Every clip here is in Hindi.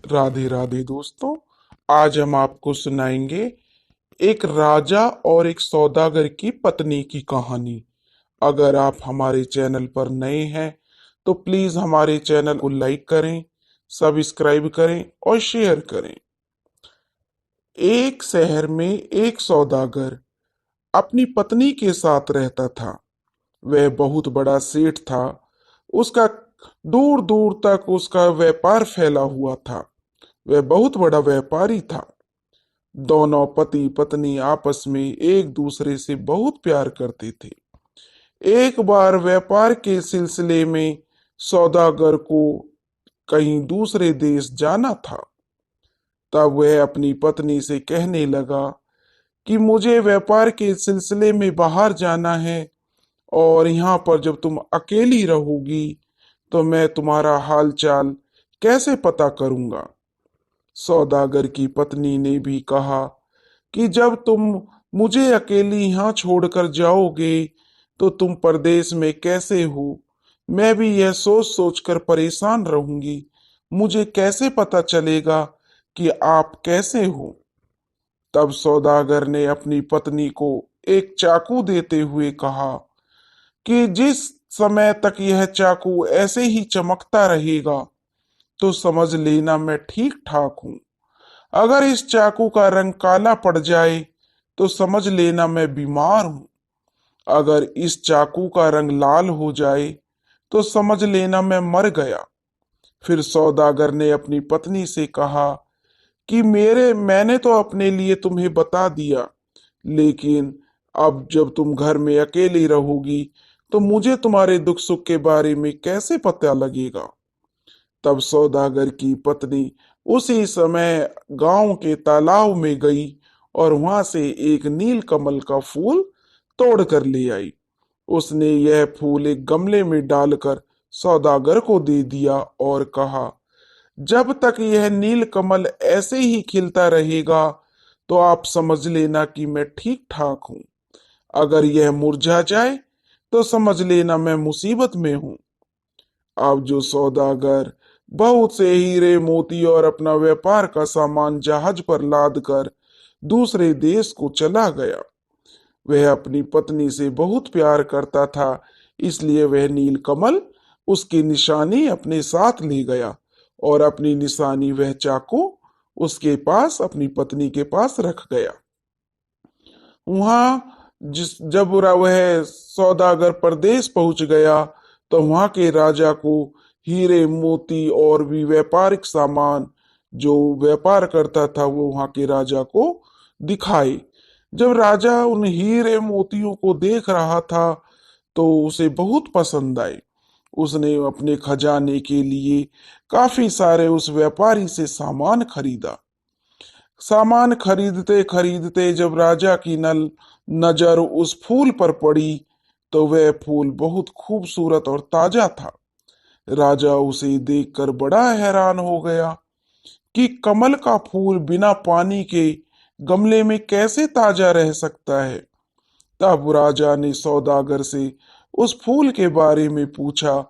राधे राधे दोस्तों। आज हम आपको सुनाएंगे एक राजा और एक सौदागर की पत्नी की कहानी। अगर आप हमारे चैनल पर नए हैं तो प्लीज हमारे चैनल को लाइक करें, सब्सक्राइब करें और शेयर करें। एक शहर में एक सौदागर अपनी पत्नी के साथ रहता था। वह बहुत बड़ा सेठ था। उसका दूर दूर तक उसका व्यापार फैला हुआ था। वह बहुत बड़ा व्यापारी था। दोनों पति पत्नी आपस में एक दूसरे से बहुत प्यार करते थे। एक बार व्यापार के सिलसिले में सौदागर को कहीं दूसरे देश जाना था। तब वह अपनी पत्नी से कहने लगा कि मुझे व्यापार के सिलसिले में बाहर जाना है, और यहाँ पर जब तुम अकेली रहोगी तो मैं तुम्हारा हाल चाल कैसे पता करूंगा। सौदागर की पत्नी ने भी कहा कि जब तुम मुझे अकेली यहाँ छोड़कर जाओगे तो तुम परदेश में कैसे हो, मैं भी यह सोच सोचकर परेशान रहूंगी। मुझे कैसे पता चलेगा कि आप कैसे हो। तब सौदागर ने अपनी पत्नी को एक चाकू देते हुए कहा कि जिस समय तक यह चाकू ऐसे ही चमकता रहेगा तो समझ लेना मैं ठीक ठाक हूं। अगर इस चाकू का रंग काला पड़ जाए तो समझ लेना मैं बीमार हूं। अगर इस चाकू का रंग लाल हो जाए तो समझ लेना मैं मर गया। फिर सौदागर ने अपनी पत्नी से कहा कि मेरे मैंने तो अपने लिए तुम्हें बता दिया, लेकिन अब जब तुम घर में अकेली रहोगी तो मुझे तुम्हारे दुख सुख के बारे में कैसे पता लगेगा। तब सौदागर की पत्नी उसी समय गांव के तालाब में गई और वहां से एक नील कमल का फूल तोड़ कर ले आई। उसने यह फूल एक गमले में डालकर सौदागर को दे दिया और कहा, जब तक यह नील कमल ऐसे ही खिलता रहेगा तो आप समझ लेना कि मैं ठीक ठाक हूं। अगर यह मुरझा जाए तो समझ लेना मैं मुसीबत में हूं। अब जो सौदागर बहुत से हीरे मोती और अपना व्यापार का सामान जहाज पर लाद कर दूसरे देश को चला गया। वह अपनी पत्नी से बहुत प्यार करता था, इसलिए वह नीलकमल उसकी निशानी अपने साथ ले गया और अपनी निशानी वह चाकू उसके पास अपनी पत्नी के पास रख गया। वहां जिस जब वह सौदागर परदेश पहुंच गया तो वहां के राजा को हीरे मोती और भी व्यापारिक सामान जो व्यापार करता था वो वहां के राजा को दिखाए। जब राजा उन हीरे मोतियों को देख रहा था तो उसे बहुत पसंद आए। उसने अपने खजाने के लिए काफी सारे उस व्यापारी से सामान खरीदा। सामान खरीदते खरीदते जब राजा की नजर उस फूल पर पड़ी तो वह फूल बहुत खूबसूरत और ताजा था। राजा उसे देखकर बड़ा हैरान हो गया कि कमल का फूल बिना पानी के गमले में कैसे ताजा रह सकता है। तब राजा ने सौदागर से उस फूल के बारे में पूछा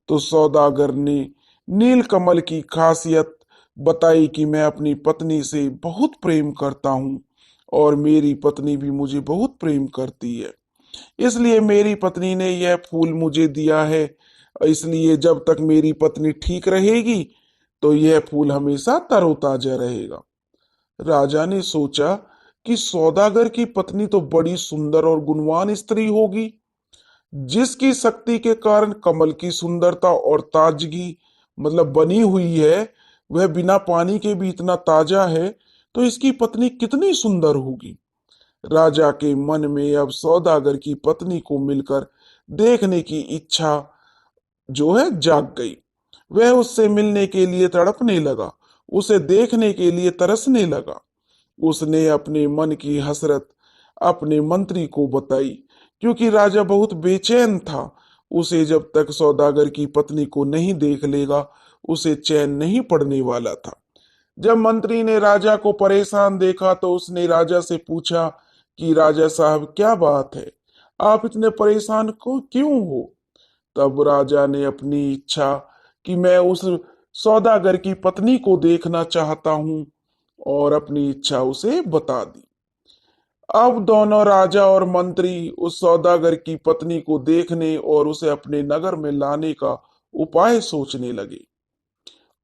तो सौदागर ने नील कमल की खासियत बताई कि मैं अपनी पत्नी से बहुत प्रेम करता हूँ और मेरी पत्नी भी मुझे बहुत प्रेम करती है, इसलिए मेरी पत्नी ने यह फूल मुझे दिया है। इसलिए जब तक मेरी पत्नी ठीक रहेगी तो यह फूल हमेशा तरोताजा रहेगा। राजा ने सोचा कि सौदागर की पत्नी तो बड़ी सुंदर और गुणवान स्त्री होगी, जिसकी शक्ति के कारण कमल की सुंदरता और ताजगी बनी हुई है, वह बिना पानी के भी इतना ताजा है, तो इसकी पत्नी कितनी सुंदर होगी। राजा के मन में अब सौदागर की पत्नी को मिलकर देखने की इच्छा जो है जाग गई। वह उससे मिलने के लिए तड़पने लगा, उसे देखने के लिए तरसने लगा। उसने अपने मन की हसरत अपने मंत्री को बताई, क्योंकि राजा बहुत बेचैन था। उसे जब तक सौदागर की पत्नी को नहीं देख लेगा उसे चैन नहीं पड़ने वाला था। जब मंत्री ने राजा को परेशान देखा तो उसने राजा से पूछा कि राजा साहब क्या बात है, आप इतने परेशान को क्यों हो। तब राजा ने अपनी इच्छा कि मैं उस सौदागर की पत्नी को देखना चाहता हूं और अपनी इच्छा उसे बता दी। अब दोनों राजा और मंत्री उस सौदागर की पत्नी को देखने और उसे अपने नगर में लाने का उपाय सोचने लगे।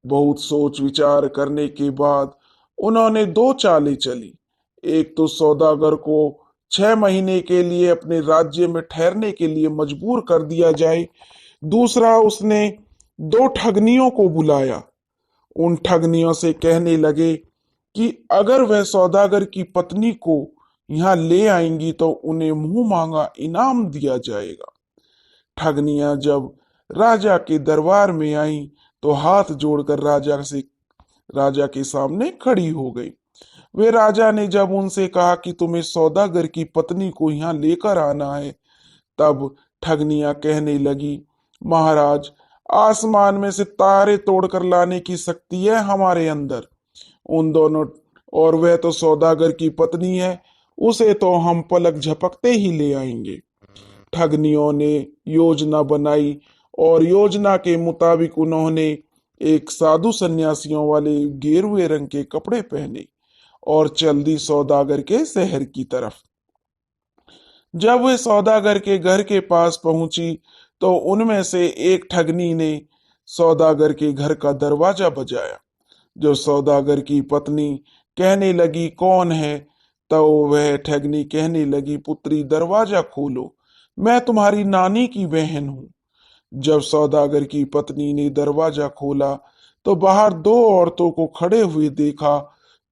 बहुत सोच विचार करने के बाद उन्होंने दो चालें चली। एक तो सौदागर को 6 महीने के लिए अपने राज्य में ठहरने के लिए मजबूर कर दिया जाए। दूसरा, उसने दो ठगनियों को बुलाया। उन ठगनियों से कहने लगे कि अगर वह सौदागर की पत्नी को यहाँ ले आएंगी तो उन्हें मुंह मांगा इनाम दिया जाएगा। ठगनियां जब राजा के दरबार में आईं तो हाथ जोड़कर राजा के सामने खड़ी हो गई। वे राजा ने जब उनसे कहा कि तुम्हें सौदागर की पत्नी को यहाँ लेकर आना है, तब ठगनियां कहने लगी, महाराज, आसमान में से तारे तोड़कर लाने की शक्ति है हमारे अंदर। उन दोनों, और वह तो सौदागर की पत्नी है, उसे तो हम पलक झपकते ही ले आएंगे। ठगनियों ने योजना बनाई और योजना के मुताबिक उन्होंने एक साधु सन्यासियों वाले गेरुए रंग के कपड़े पहने और चल दी सौदागर के शहर की तरफ। जब वे सौदागर के घर के पास पहुंची तो उनमें से एक ठगनी ने सौदागर के घर का दरवाजा बजाया। जो सौदागर की पत्नी कहने लगी, कौन है, तो वह ठगनी कहने लगी, पुत्री, दरवाजा खोलो, मैं तुम्हारी नानी की बहन हूं। जब सौदागर की पत्नी ने दरवाजा खोला तो बाहर दो औरतों को खड़े हुए देखा।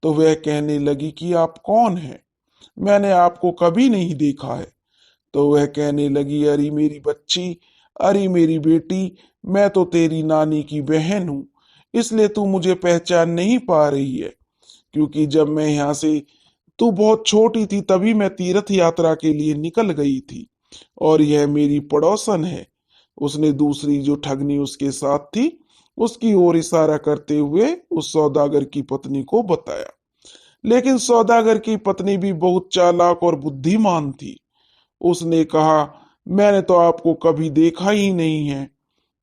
तो वह कहने लगी कि आप कौन हैं, मैंने आपको कभी नहीं देखा है। तो वह कहने लगी, अरे मेरी बच्ची, अरे मेरी बेटी, मैं तो तेरी नानी की बहन हूं, इसलिए तू मुझे पहचान नहीं पा रही है, क्योंकि जब मैं यहाँ से, तू बहुत छोटी थी तभी मैं तीर्थ यात्रा के लिए निकल गई थी, और यह मेरी पड़ोसन है। उसने दूसरी जो ठगनी उसके साथ थी उसकी ओर इशारा करते हुए उस सौदागर की पत्नी को बताया। लेकिन सौदागर की पत्नी भी बहुत चालाक और बुद्धिमान थी। उसने कहा, मैंने तो आपको कभी देखा ही नहीं है।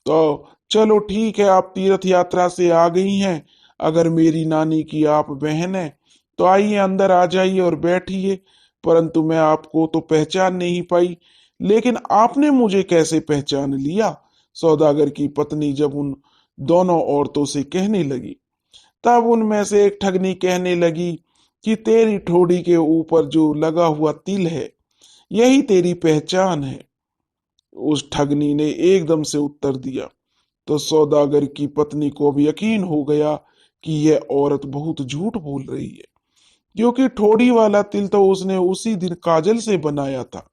तो चलो ठीक है, आप तीर्थ यात्रा से आ गई हैं, अगर मेरी नानी की आप बहन है तो आइए अंदर आ जाइए और बैठिए। परंतु मैं आपको तो पहचान नहीं पाई, लेकिन आपने मुझे कैसे पहचान लिया? सौदागर की पत्नी जब उन दोनों औरतों से कहने लगी, तब उनमें से एक ठगनी कहने लगी कि तेरी ठोड़ी के ऊपर जो लगा हुआ तिल है, यही तेरी पहचान है। उस ठगनी ने एकदम से उत्तर दिया। तो सौदागर की पत्नी को अब यकीन हो गया कि यह औरत बहुत झूठ बोल रही है, क्योंकि ठोड़ी वाला तिल तो उसने उसी दिन काजल से बनाया था।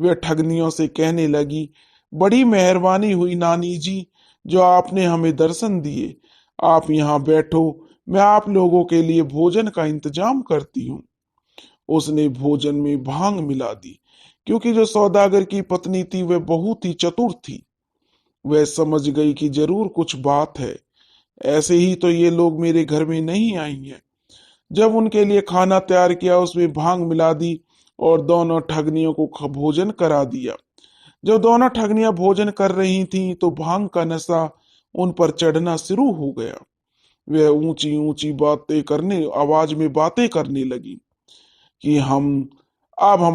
वह ठगनियों से कहने लगी, बड़ी मेहरबानी हुई नानी जी, जो आपने हमें दर्शन दिए। आप यहाँ बैठो, मैं आप लोगों के लिए भोजन का इंतजाम करती हूँ। उसने भोजन में भांग मिला दी, क्योंकि जो सौदागर की पत्नी थी वह बहुत ही चतुर थी। वह समझ गई कि जरूर कुछ बात है, ऐसे ही तो ये लोग मेरे घर में नहीं आई हैं। जब उनके लिए खाना तैयार किया, उसमें भांग मिला दी और दोनों ठगनियों को भोजन करा दिया। जब दोनों ठगनियां भोजन कर रही थीं तो भांग का नशा उन पर चढ़ना शुरू हो गया। वह ऊंची ऊंची बातें करने आवाज में बातें करने लगी कि हम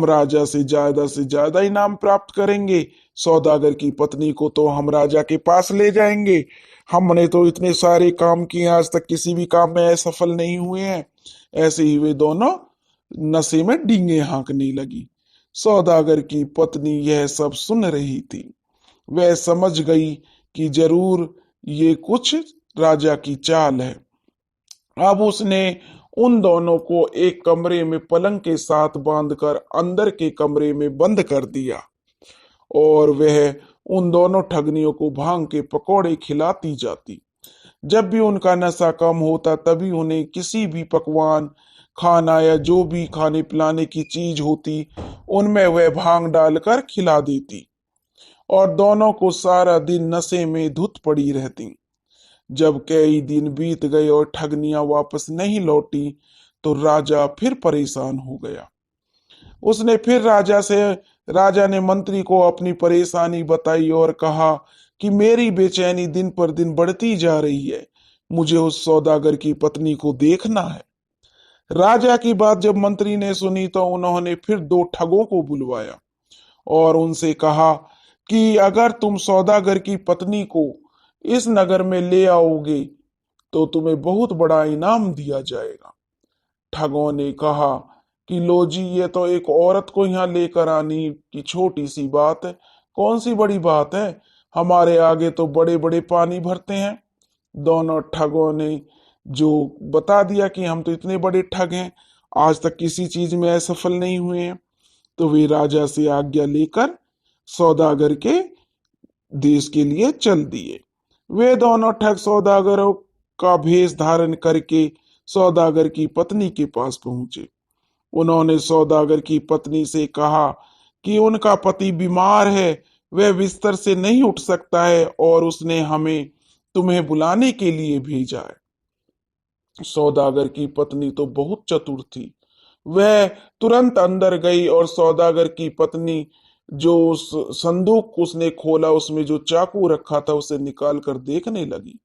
राजा से ज्यादा इनाम प्राप्त करेंगे। सौदागर की पत्नी को तो हम राजा के पास ले जाएंगे। हमने तो इतने सारे काम किए, आज तक किसी भी काम में असफल नहीं हुए हैं। ऐसे ही वे दोनों नशे में डींगे हाँकने लगी। सौदागर की पत्नी यह सब सुन रही थी। वह समझ गई कि जरूर ये कुछ राजा की चाल है। अब उसने उन दोनों को एक कमरे में पलंग के साथ बांधकर अंदर के कमरे में बंद कर दिया, और वह उन दोनों ठगनियों को भांग के पकौड़े खिलाती जाती। जब भी उनका नशा कम होता तभी उन्हें किसी भी पकवान, खाना या जो भी खाने पिलाने की चीज होती उनमें वह भांग डालकर खिला देती, और दोनों को सारा दिन नशे में धुत पड़ी रहती। जब कई दिन बीत गए और ठगनियां वापस नहीं लौटी तो राजा फिर परेशान हो गया। उसने फिर राजा ने मंत्री को अपनी परेशानी बताई और कहा कि मेरी बेचैनी दिन पर दिन बढ़ती जा रही है। मुझे उस सौदागर की पत्नी को देखना है। राजा की बात जब मंत्री ने सुनी तो उन्होंने फिर दो ठगों को बुलवाया और उनसे कहा कि अगर तुम सौदागर की पत्नी को इस नगर में ले आओगे तो तुम्हें बहुत बड़ा इनाम दिया जाएगा। ठगों ने कहा कि लो जी, ये तो एक औरत को यहाँ लेकर आनी की छोटी सी बात है। कौन सी बड़ी बात है, हमारे आगे तो बड़े बड़े पानी भरते हैं। दोनों ठगों ने जो बता दिया कि हम तो इतने बड़े ठग हैं, आज तक किसी चीज में असफल नहीं हुए हैं। तो वे राजा से आज्ञा लेकर सौदागर के देश के लिए चल दिए। वे दोनों ठग सौदागरों का भेष धारण करके सौदागर की पत्नी के पास पहुंचे। उन्होंने सौदागर की पत्नी से कहा कि उनका पति बीमार है, वह बिस्तर से नहीं उठ सकता है और उसने हमें तुम्हें बुलाने के लिए भेजा है। सौदागर की पत्नी तो बहुत चतुर थी। वह तुरंत अंदर गई और सौदागर की पत्नी जो उस संदूक उसने खोला, उसमें जो चाकू रखा था उसे निकाल कर देखने लगी।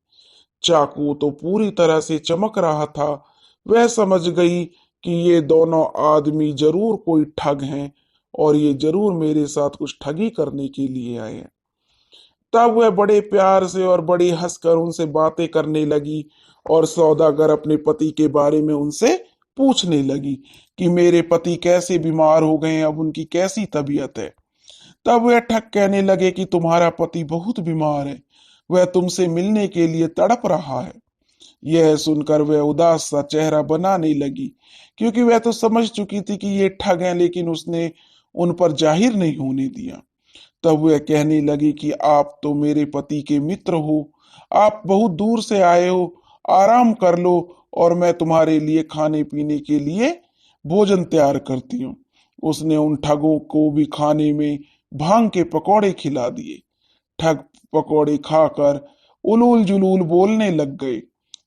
चाकू तो पूरी तरह से चमक रहा था। वह समझ गई कि ये दोनों आदमी जरूर कोई ठग हैं और ये जरूर मेरे साथ कुछ ठगी करने के लिए आए हैं। तब वह बड़े प्यार से और बड़ी हंसकर उनसे बातें करने लगी और सौदागर अपने पति के बारे में उनसे पूछने लगी कि मेरे पति कैसे बीमार हो गए हैं, अब उनकी कैसी तबीयत है। तब वह ठग कहने लगे कि तुम्हारा पति बहुत बीमार है, वह तुमसे मिलने के लिए तड़प रहा है। यह सुनकर वह उदास सा चेहरा बनाने लगी, क्योंकि वह तो समझ चुकी थी कि ये ठग हैं, लेकिन उसने उन पर जाहिर नहीं होने दिया। तब वह कहने लगी कि आप तो मेरे पति के मित्र हो, आप बहुत दूर से आए हो, आराम कर लो और मैं तुम्हारे लिए खाने पीने के लिए भोजन तैयार करती हूँ। उसने उन ठगों को भी खाने में भांग के पकौड़े खिला दिए। ठग पकौड़े खाकर उलूल जुलूल बोलने लग गए।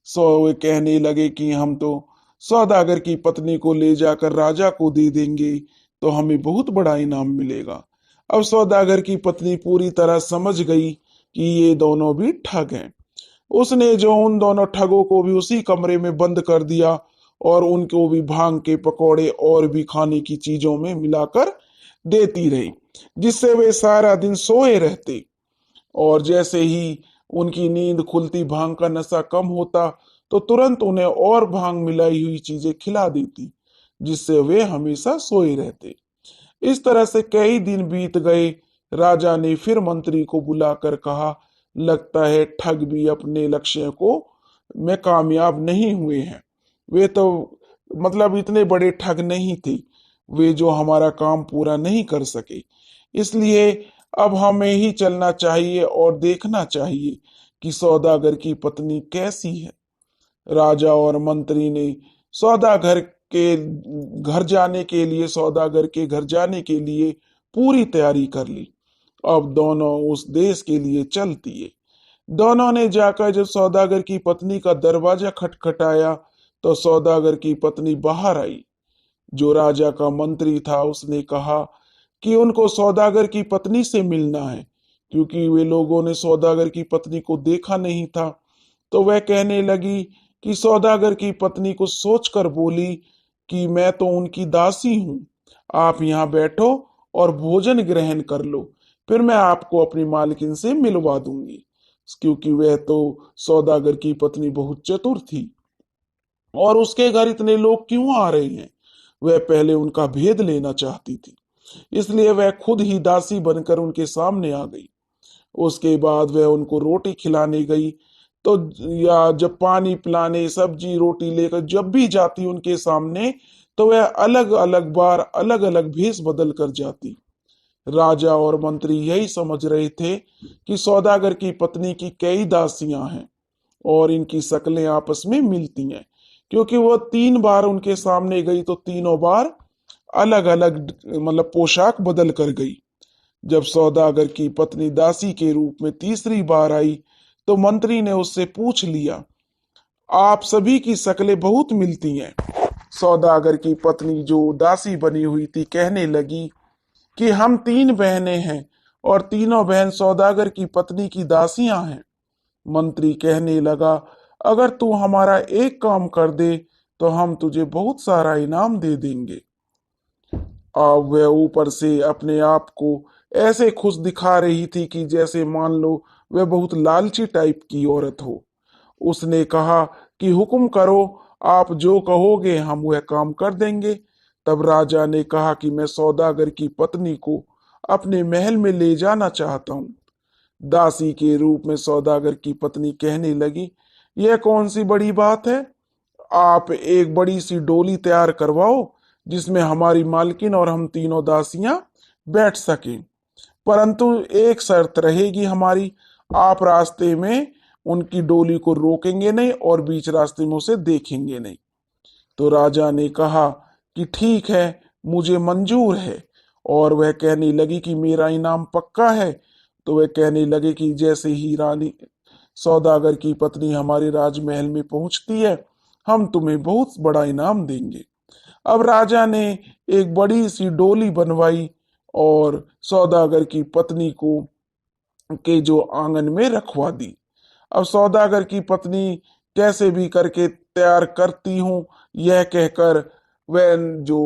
सो वे कहने लगे कि हम तो सौदागर की पत्नी को ले जाकर राजा को दे देंगे तो हमें बहुत बड़ा इनाम मिलेगा। अब सौदागर की पत्नी पूरी तरह समझ गई कि ये दोनों भी ठग हैं। उसने जो उन दोनों ठगों को भी उसी कमरे में बंद कर दिया और उनको भी भांग के पकौड़े और भी खाने की चीजों में मिलाकर देती रही, जिससे वे सारा दिन सोए रहते। और जैसे ही उनकी नींद खुलती, भांग का नशा कम होता, तो तुरंत उन्हें और भांग मिलाई हुई चीजें खिला देती, जिससे वे हमेशा सोए रहते। इस तरह से कई दिन बीत गए। राजा ने फिर मंत्री को बुलाकर कहा, लगता है ठग भी अपने लक्ष्य को में कामयाब नहीं हुए हैं। वे तो मतलब इतने बड़े ठग नहीं थे, वे जो हमारा काम पूरा नहीं कर सके। इसलिए अब हमें ही चलना चाहिए और देखना चाहिए कि सौदागर की पत्नी कैसी है। राजा और मंत्री ने सौदागर के सौदागर के घर जाने के लिए पूरी तैयारी कर ली। अब दोनों उस देश के लिए चलती है। दोनों ने जाकर जब सौदागर की पत्नी का दरवाजा खटखटाया तो सौदागर की पत्नी बाहर आई। जो राजा का मंत्री था उसने कहा कि उनको सौदागर की पत्नी से मिलना है, क्योंकि वे लोगों ने सौदागर की पत्नी को देखा नहीं था। तो वह कहने लगी कि सौदागर की पत्नी कुछ सोचकर बोली कि मैं तो उनकी दासी हूं, आप यहाँ बैठो और भोजन ग्रहण कर लो, फिर मैं आपको अपनी मालकिन से मिलवा दूंगी। क्योंकि वह तो सौदागर की पत्नी बहुत चतुर थी और उसके घर इतने लोग क्यों आ रहे हैं, वह पहले उनका भेद लेना चाहती थी। इसलिए वह खुद ही दासी बनकर उनके सामने आ गई। उसके बाद वह उनको रोटी खिलाने गई, तो या जब पानी पिलाने, सब्जी रोटी लेकर जब भी जाती उनके सामने, तो वह अलग अलग बार अलग अलग भेष बदल कर जाती। राजा और मंत्री यही समझ रहे थे कि सौदागर की पत्नी की कई दासियां हैं और इनकी शक्लें आपस में मिलती हैं, क्योंकि वह 3 बार उनके सामने गई तो तीनों बार अलग अलग मतलब पोशाक बदल कर गई। जब सौदागर की पत्नी दासी के रूप में तीसरी बार आई तो मंत्री ने उससे पूछ लिया, आप सभी की शक्लें बहुत मिलती हैं। सौदागर की पत्नी जो दासी बनी हुई थी कहने लगी कि हम 3 बहनें हैं और तीनों बहन सौदागर की पत्नी की दासियां हैं। मंत्री कहने लगा, अगर तू हमारा एक काम कर दे तो हम तुझे बहुत सारा इनाम दे देंगे। अब वह ऊपर से अपने आप को ऐसे खुश दिखा रही थी कि जैसे मान लो वह बहुत लालची टाइप की औरत हो। उसने कहा कि हुक्म करो, आप जो कहोगे हम वह काम कर देंगे। तब राजा ने कहा कि मैं सौदागर की पत्नी को अपने महल में ले जाना चाहता हूँ। दासी के रूप में सौदागर की पत्नी कहने लगी, यह कौन सी बड़ी बात है। आप एक बड़ी सी डोली तैयार करवाओ जिसमें हमारी मालकिन और हम तीनों दासियां बैठ सकें, परंतु एक शर्त रहेगी हमारी, आप रास्ते में उनकी डोली को रोकेंगे नहीं और बीच रास्ते में उसे देखेंगे नहीं। तो राजा ने कहा कि ठीक है, मुझे मंजूर है। और वह कहने लगी कि मेरा इनाम पक्का है। तो वह कहने लगे कि जैसे ही रानी सौदागर की पत्नी हमारे राजमहल में पहुंचती है हम तुम्हें बहुत बड़ा इनाम देंगे। अब राजा ने एक बड़ी सी डोली बनवाई और सौदागर की पत्नी को के जो आंगन में रखवा दी। अब सौदागर की पत्नी कैसे भी करके तैयार करती हूँ यह कहकर वह जो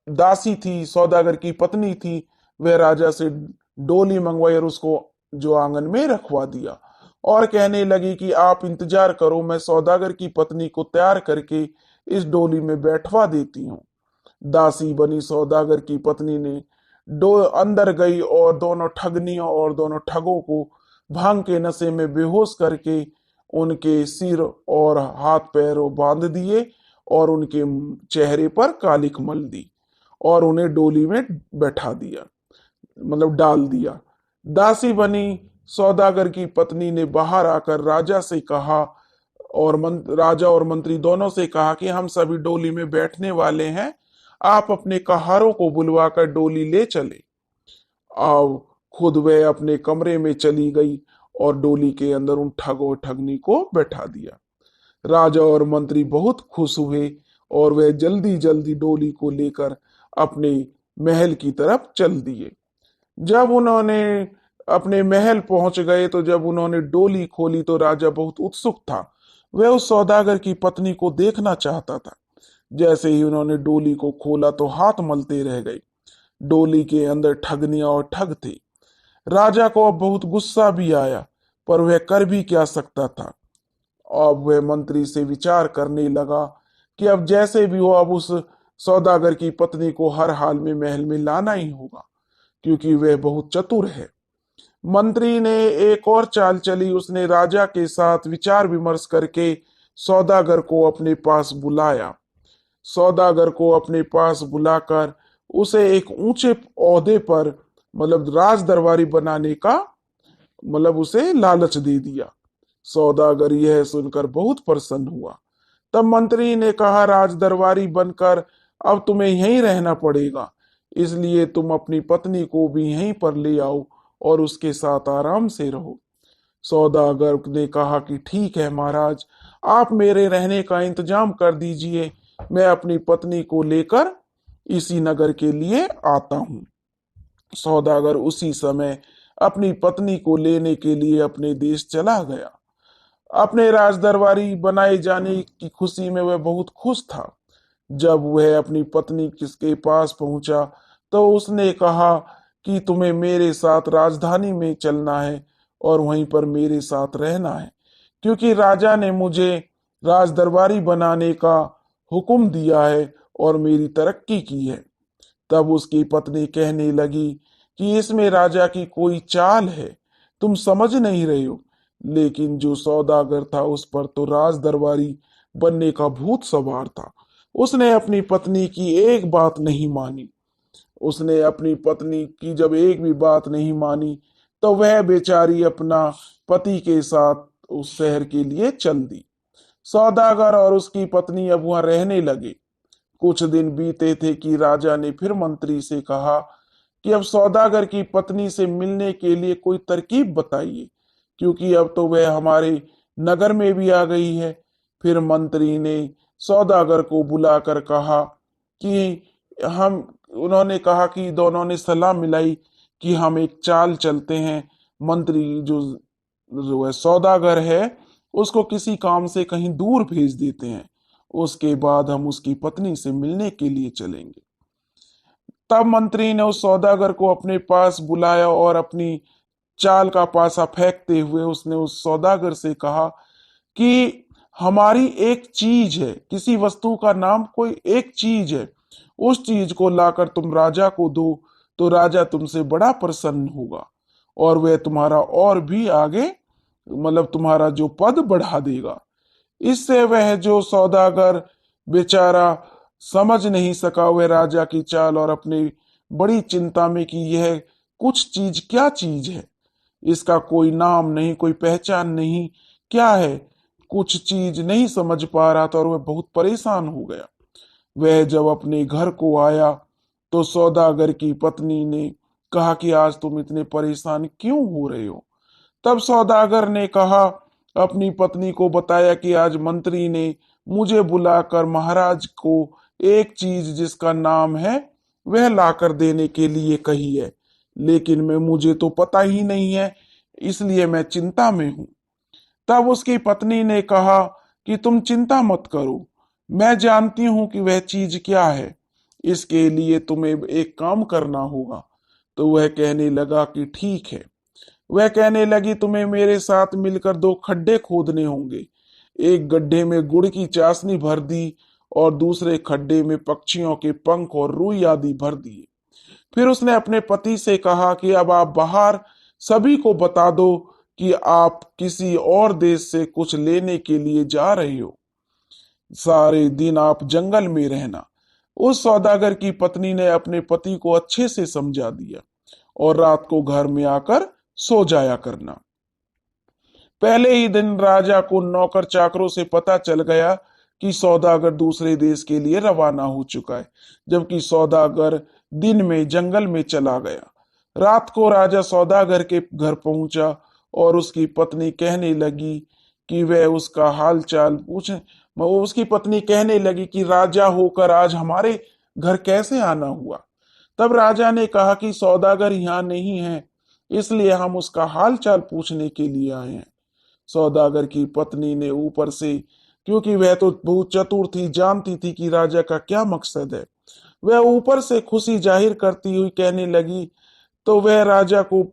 दासी थी, सौदागर की पत्नी थी, वह राजा से डोली मंगवाई और उसको जो आंगन में रखवा दिया और कहने लगी कि आप इंतजार करो, मैं सौदागर की पत्नी को तैयार करके इस डोली में बैठवा देती हूँ। दासी बनी सौदागर की पत्नी ने डो अंदर गई और दोनों ठगनियों और दोनों ठगों को भांग के नशे में बेहोश करके उनके सिर और हाथ पैरों बांध दिए और उनके चेहरे पर कालिख मल दी और उन्हें डोली में बैठा दिया, मतलब डाल दिया। दासी बनी सौदागर की पत्नी ने बाहर आकर राजा से कहा और राजा और मंत्री दोनों से कहा कि हम सभी डोली में बैठने वाले हैं, आप अपने कहारों को बुलवाकर डोली ले चले। अब खुद वह अपने कमरे में चली गई और डोली के अंदर उन ठग और ठगनी को बैठा दिया। राजा और मंत्री बहुत खुश हुए और वह जल्दी जल्दी डोली को लेकर अपने महल की तरफ चल दिए। जब उन्होंने अपने महल पहुंच गए तो जब उन्होंने डोली खोली तो राजा बहुत उत्सुक था। वह उस सौदागर की पत्नी को देखना चाहता था। जैसे ही उन्होंने डोली को खोला तो हाथ मलते रह गए। डोली के अंदर ठगनियां और ठग थे। राजा को अब बहुत गुस्सा भी आया, पर वह कर भी क्या सकता था। अब वह मंत्री से विचार करने लगा कि अब जैसे भी हो अब उस सौदागर की पत्नी को हर हाल में महल में लाना ही होगा, क्योंकि वह बहुत चतुर है। मंत्री ने एक और चाल चली, उसने राजा के साथ विचार विमर्श करके सौदागर को अपने पास बुलाया। सौदागर को अपने पास बुलाकर उसे एक ऊंचे ओहदे पर, मतलब राज दरबारी बनाने का, मतलब उसे लालच दे दिया। सौदागर यह सुनकर बहुत प्रसन्न हुआ। तब मंत्री ने कहा, राज दरबारी बनकर अब तुम्हें यहीं रहना पड़ेगा, इसलिए तुम अपनी पत्नी को भी यहीं पर ले आओ और उसके साथ आराम से रहो। सौदागर ने कहा कि ठीक है महाराज, आप मेरे रहने का इंतजाम कर दीजिए, मैं अपनी पत्नी को लेकर इसी नगर के लिए आता हूँ। सौदागर उसी समय अपनी पत्नी को लेने के लिए अपने देश चला गया। अपने राजदरबारी बनाए जाने की खुशी में वह बहुत खुश था। जब वह अपनी पत्नी किसके पास पहुंचा तो उसने कहा कि तुम्हें मेरे साथ राजधानी में चलना है और वहीं पर मेरे साथ रहना है, क्योंकि राजा ने मुझे राजदरबारी बनाने का हुक्म दिया है और मेरी तरक्की की है। तब उसकी पत्नी कहने लगी कि इसमें राजा की कोई चाल है, तुम समझ नहीं रहे हो। लेकिन जो सौदागर था उस पर तो राज दरबारी बनने का भूत सवार था। उसने अपनी पत्नी की एक बात नहीं मानी। उसने अपनी पत्नी की जब एक भी बात नहीं मानी तो वह बेचारी अपना पति के साथ उस शहर के लिए चल दी। सौदागर और उसकी पत्नी अब वहां रहने लगे। कुछ दिन बीते थे कि राजा ने फिर मंत्री से कहा कि अब सौदागर की पत्नी से मिलने के लिए कोई तरकीब बताइए, क्योंकि अब तो वह हमारे नगर में भी आ गई है। फिर मंत्री ने सौदागर को बुलाकर कहा कि हम उन्होंने कहा कि दोनों ने सलाह मिलाई कि हम एक चाल चलते हैं, मंत्री जो है सौदागर है, उसको किसी काम से कहीं दूर भेज देते हैं। उसके बाद हम उसकी पत्नी से मिलने के लिए चलेंगे। तब मंत्री ने उस सौदागर को अपने पास बुलाया और अपनी चाल का पासा फेंकते हुए उसने उस सौदागर से कहा कि हमारी एक चीज है, किसी वस्तु का नाम कोई एक चीज है, उस चीज को लाकर तुम राजा को दो तो राजा तुमसे बड़ा प्रसन्न होगा और वह तुम्हारा और भी आगे मतलब तुम्हारा जो पद बढ़ा देगा। इससे वह जो सौदागर बेचारा समझ नहीं सका वह राजा की चाल और अपनी बड़ी चिंता में कि यह कुछ चीज क्या चीज है, इसका कोई नाम नहीं, कोई पहचान नहीं, क्या है, कुछ चीज नहीं समझ पा रहा था और वह बहुत परेशान हो गया। वह जब अपने घर को आया तो सौदागर की पत्नी ने कहा कि आज तुम इतने परेशान क्यों हो रहे हो। तब सौदागर ने कहा, अपनी पत्नी को बताया कि आज मंत्री ने मुझे बुलाकर महाराज को एक चीज जिसका नाम है वह लाकर देने के लिए कही है, लेकिन मैं मुझे तो पता ही नहीं है, इसलिए मैं चिंता में हूं। तब उसकी पत्नी ने कहा कि तुम चिंता मत करो, मैं जानती हूं कि वह चीज क्या है, इसके लिए तुम्हें एक काम करना होगा। तो वह कहने लगा कि ठीक है। वह कहने लगी, तुम्हें मेरे साथ मिलकर दो खड्डे खोदने होंगे। एक गड्ढे में गुड़ की चाशनी भर दी और दूसरे खड्डे में पक्षियों के पंख और रुई आदि भर दिए। फिर उसने अपने पति से कहा कि अब आप बाहर सभी को बता दो कि आप किसी और देश से कुछ लेने के लिए जा रहे हो। सारे दिन आप जंगल में रहना। उस सौदागर की पत्नी ने अपने पति को अच्छे से समझा दिया और रात को घर में आकर सो जाया करना। पहले ही दिन राजा को नौकर चाकरों से पता चल गया कि सौदागर दूसरे देश के लिए रवाना हो चुका है, जबकि सौदागर दिन में जंगल में चला गया। रात को राजा सौदागर के घर पहुंचा और उसकी पत्नी कहने लगी कि वह उसका हाल चाल पूछे। उसकी पत्नी कहने लगी कि राजा होकर आज हमारे घर कैसे आना हुआ। तब राजा ने कहा कि सौदागर यहाँ नहीं है, इसलिए हम उसका हाल चाल पूछने के लिए आए हैं। सौदागर की पत्नी ने ऊपर से, क्योंकि वह तो बहुत चतुर थी, जानती थी कि राजा का क्या मकसद है, वह ऊपर से खुशी जाहिर करती हुई कहने लगी तो वह राजा को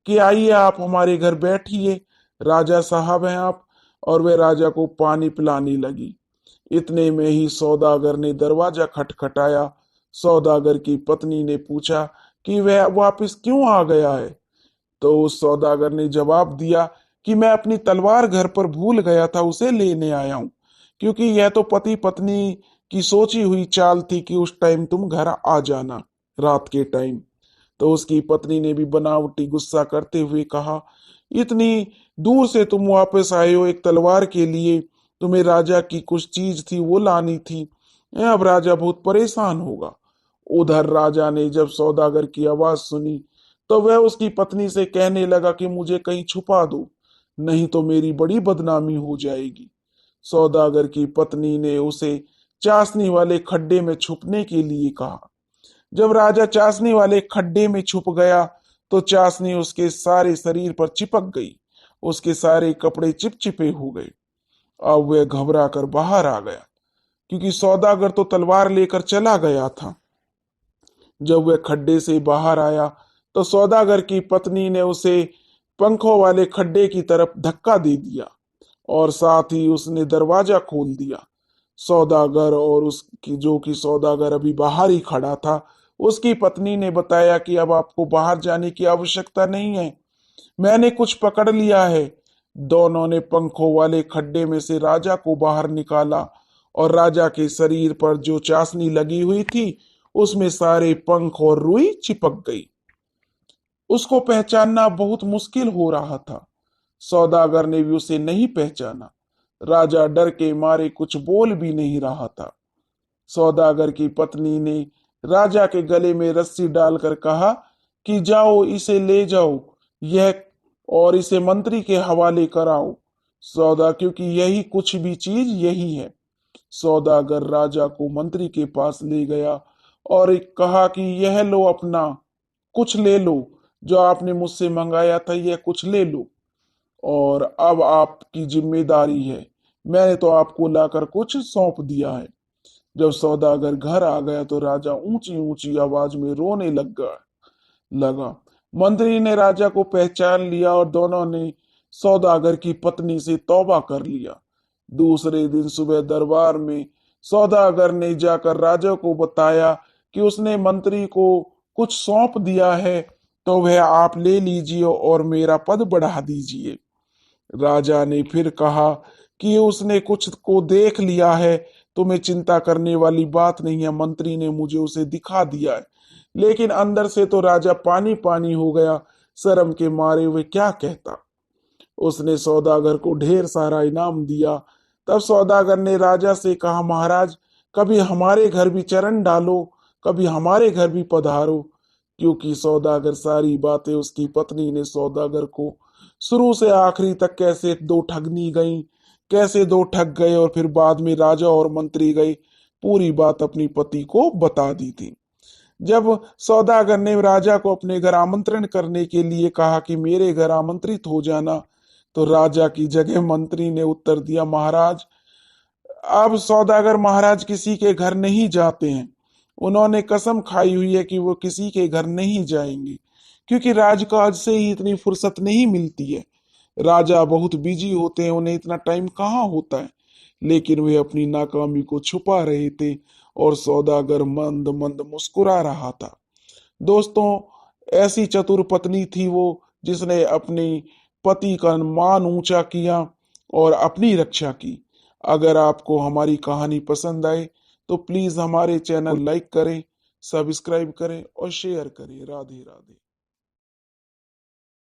कि आइए आप हमारे घर बैठिए, राजा साहब हैं आप। और वह राजा को पानी पिलाने लगी। इतने में ही सौदागर ने दरवाजा खटखटाया। सौदागर की पत्नी ने पूछा कि वह वापस क्यों आ गया है। तो उस सौदागर ने जवाब दिया कि मैं अपनी तलवार घर पर भूल गया था, उसे लेने आया हूं, क्योंकि यह तो पति पत्नी की सोची हुई चाल थी कि उस टाइम तुम घर आ जाना, रात के टाइम। तो उसकी पत्नी ने भी बनावटी गुस्सा करते हुए कहा, इतनी दूर से तुम वापस आए हो एक तलवार के लिए, तुम्हें राजा की कुछ चीज थी वो लानी थी, अब राजा बहुत परेशान होगा। उधर राजा ने जब सौदागर की आवाज सुनी तो वह उसकी पत्नी से कहने लगा कि मुझे कहीं छुपा दो, नहीं तो मेरी बड़ी बदनामी हो जाएगी। सौदागर की पत्नी ने उसे चाशनी वाले खड्डे में छुपने के लिए कहा। जब राजा चाशनी वाले खड्डे में छुप गया तो चाशनी उसके सारे शरीर पर चिपक गई, उसके सारे कपड़े चिपचिपे हो गए। अब वह घबरा कर बाहर आ गया, क्योंकि सौदागर तो तलवार लेकर चला गया था। जब वह खड्डे से बाहर आया तो सौदागर की पत्नी ने उसे पंखों वाले खड्डे की तरफ धक्का दे दिया और साथ ही उसने दरवाजा खोल दिया। सौदागर और उसकी जो कि सौदागर अभी बाहर ही खड़ा था, उसकी पत्नी ने बताया कि अब आपको बाहर जाने की आवश्यकता नहीं है, मैंने कुछ पकड़ लिया है। दोनों ने पंखों वाले खड्डे में से राजा को बाहर निकाला और राजा के शरीर पर जो चाशनी लगी हुई थी उसमें सारे पंख और रुई चिपक गई। उसको पहचानना बहुत मुश्किल हो रहा था। सौदागर ने भी उसे नहीं पहचाना। राजा डर के मारे कुछ बोल भी नहीं रहा था। सौदागर की पत्नी ने राजा के गले में रस्सी डालकर कहा कि जाओ इसे ले जाओ, यह और इसे मंत्री के हवाले कराओ, क्योंकि यही कुछ भी चीज यही है। सौदागर राजा को मंत्री के पास ले गया और एक कहा कि यह लो अपना, कुछ ले लो, जो आपने मुझसे मंगाया था यह कुछ ले लो, और अब आपकी जिम्मेदारी है। मैंने तो आपको लाकर कुछ सौंप दिया है। जब सौदागर घर आ गया तो राजा ऊंची ऊंची आवाज में रोने लगा। मंत्री ने राजा को पहचान लिया और दोनों ने सौदागर की पत्नी से तौबा कर लिया। दूसरे दिन सुबह दरबार में सौदागर ने जाकर राजा को बताया कि उसने मंत्री को कुछ सौंप दिया है, तो वह आप ले लीजिए और मेरा पद बढ़ा दीजिए। राजा ने फिर कहा कि उसने कुछ को देख लिया है, तुम्हें चिंता करने वाली बात नहीं है। मंत्री ने मुझे उसे दिखा दिया है। लेकिन अंदर से तो राजा पानी पानी हो गया, शर्म के मारे हुए क्या कहता। उसने सौदागर को ढेर सारा इनाम दिया। तब सौदागर ने राजा से कहा, महाराज, कभी हमारे घर भी चरण डालो, कभी हमारे घर भी पधारो। क्योंकि सौदागर सारी बातें उसकी पत्नी ने सौदागर को शुरू से आखिरी तक कैसे दो ठगनी गई, कैसे दो ठग गए और फिर बाद में राजा और मंत्री गए, पूरी बात अपनी पति को बता दी थी। जब सौदागर ने राजा को अपने घर आमंत्रण करने के लिए कहा कि मेरे घर आमंत्रित हो जाना, तो राजा की जगह मंत्री ने उत्तर दिया, महाराज, अब सौदागर महाराज किसी के घर नहीं जाते हैं। उन्होंने कसम खाई हुई है कि वो किसी के घर नहीं जाएंगे, क्योंकि राजकाज से ही इतनी फुर्सत नहीं मिलती है। राजा बहुत बिजी होते हैं, उन्हें इतना टाइम कहाँ होता है। लेकिन वे अपनी नाकामी को छुपा रहे थे और सौदागर मंद मंद मुस्कुरा रहा था। दोस्तों, ऐसी चतुर पत्नी थी वो, जिसने अपने पति का मान ऊंचा किया और अपनी रक्षा की। अगर आपको हमारी कहानी पसंद आए तो प्लीज हमारे चैनल लाइक करें, सब्सक्राइब करें और शेयर करें। राधे राधे।